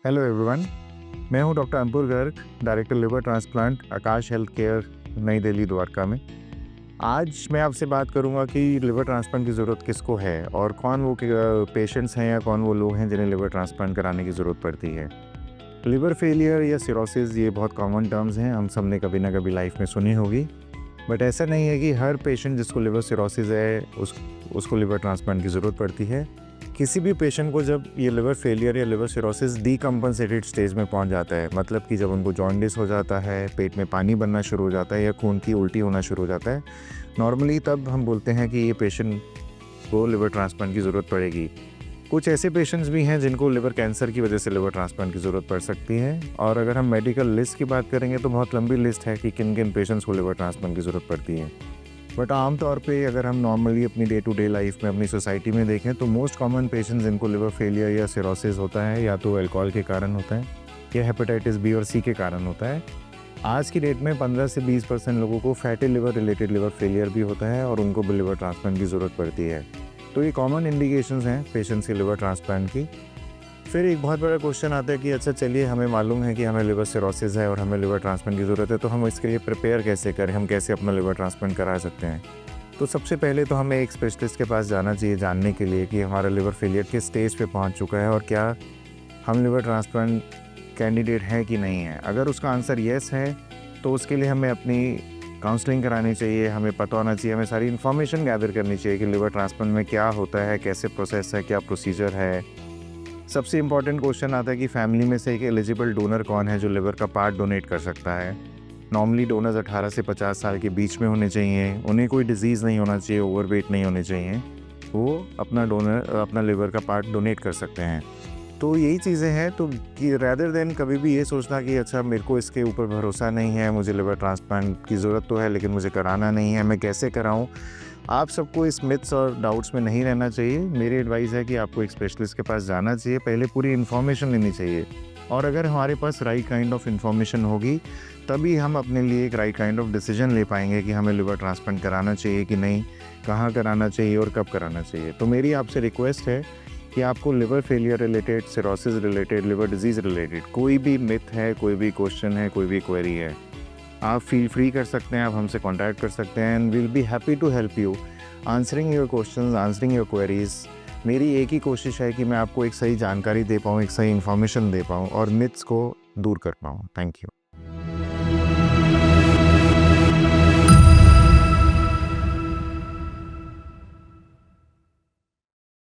Hello everyone, मैं हूं doctor अंकुर Garg, director liver transplant आकाश health care नई दिल्ली द्वारका में। आज मैं आपसे बात करूंगा कि लिवर ट्रांसप्लांट की ज़रूरत किसको है और कौन वो पेशेंट्स हैं या कौन वो लोग हैं जिन्हें लिवर ट्रांसप्लांट कराने की ज़रूरत पड़ती है। लिवर फेलियर या सिरोसिस ये बहुत कॉमन टर्म्स हैं, हम सब ने कभी ना कभी लाइफ में सुनी होगी। बट ऐसा नहीं है कि हर पेशेंट जिसको लिवर सिरोसिस है उसको लिवर ट्रांसप्लांट की ज़रूरत पड़ती है। किसी भी पेशेंट को जब ये लिवर फेलियर या लिवर सिरोसिस डीकम्पनसेटेड स्टेज में पहुंच जाता है, मतलब कि जब उनको जॉन्डिस हो जाता है, पेट में पानी बनना शुरू हो जाता है या खून की उल्टी होना शुरू हो जाता है, नॉर्मली तब हम बोलते हैं कि ये पेशेंट को लिवर ट्रांसप्लांट की ज़रूरत पड़ेगी। कुछ ऐसे पेशेंट्स भी हैं जिनको लिवर कैंसर की वजह से लिवर ट्रांसप्लांट की ज़रूरत पड़ सकती है। और अगर हम मेडिकल लिस्ट की बात करेंगे तो बहुत लंबी लिस्ट है कि किन किन पेशेंट्स को लिवर ट्रांसप्लांट की ज़रूरत पड़ती है। बट आमतौर पे अगर हम नॉर्मली अपनी डे टू डे लाइफ में अपनी सोसाइटी में देखें तो मोस्ट कॉमन पेशेंट्स जिनको लिवर फेलियर या सिरोसिस होता है या तो अल्कोहल के कारण होता है या हेपेटाइटिस बी और सी के कारण होता है। आज की डेट में 15 से 20% लोगों को fatty liver related liver failure भी होता है और उनको भी लिवर ट्रांसप्लांट की ज़रूरत पड़ती है। तो ये कॉमन इंडिकेशंस हैं पेशेंट्स के लिवर ट्रांसप्लांट की। फिर एक बहुत बड़ा क्वेश्चन आता है कि अच्छा चलिए, हमें मालूम है कि हमें लिवर सिरोसिस है और हमें लिवर ट्रांसप्लांट की ज़रूरत है, तो हम इसके लिए प्रिपेयर कैसे करें, हम कैसे अपना लिवर ट्रांसप्लांट करा सकते हैं। तो सबसे पहले तो हमें एक स्पेशलिस्ट के पास जाना चाहिए जानने के लिए कि हमारा लिवर फेलियर किस स्टेज पे पहुंच चुका है और क्या हम लिवर ट्रांसप्लांट कैंडिडेट हैं कि नहीं है। अगर उसका आंसर येस है तो उसके लिए हमें अपनी काउंसलिंग करानी चाहिए, हमें पता होना चाहिए, हमें सारी इन्फॉर्मेशन गैदर करनी चाहिए कि लिवर ट्रांसप्लांट में क्या होता है, कैसे प्रोसेस है, क्या प्रोसीजर है। सबसे इम्पॉर्टेंट क्वेश्चन आता है कि फैमिली में से एक एलिजिबल डोनर कौन है जो लिवर का पार्ट डोनेट कर सकता है। नॉर्मली डोनर्स 18 से 50 साल के बीच में होने चाहिए, उन्हें कोई डिजीज़ नहीं होना चाहिए, ओवरवेट नहीं होने चाहिए, वो अपना लिवर का पार्ट डोनेट कर सकते हैं। तो यही चीज़ें हैं। तो कि रैदर देन कभी भी ये सोचना कि अच्छा मेरे को इसके ऊपर भरोसा नहीं है, मुझे लिवर ट्रांसप्लांट की ज़रूरत तो है लेकिन मुझे कराना नहीं है, मैं कैसे कराऊं, आप सबको इस मिथ्स और डाउट्स में नहीं रहना चाहिए। मेरी एडवाइस है कि आपको एक स्पेशलिस्ट के पास जाना चाहिए, पहले पूरी इन्फॉर्मेशन लेनी चाहिए और अगर हमारे पास राइट काइंड ऑफ इन्फॉर्मेशन होगी तभी हम अपने लिए एक राइट काइंड ऑफ डिसीजन ले पाएंगे कि हमें लिवर ट्रांसप्लांट कराना चाहिए कि नहीं, कहाँ कराना चाहिए और कब कराना चाहिए। तो मेरी आपसे रिक्वेस्ट है कि आपको liver failure related, cirrhosis related, liver disease related कोई भी मिथ है, कोई भी क्वेश्चन है, कोई भी क्वेरी है, आप फील फ्री कर सकते हैं, आप हमसे कॉन्टैक्ट कर सकते हैं and will be happy to help you answering your questions, answering your queries. मेरी एक ही कोशिश है कि मैं आपको एक सही जानकारी दे पाऊँ, एक सही इन्फॉर्मेशन दे पाऊँ और मिथ्स को दूर कर पाऊँ। Thank you.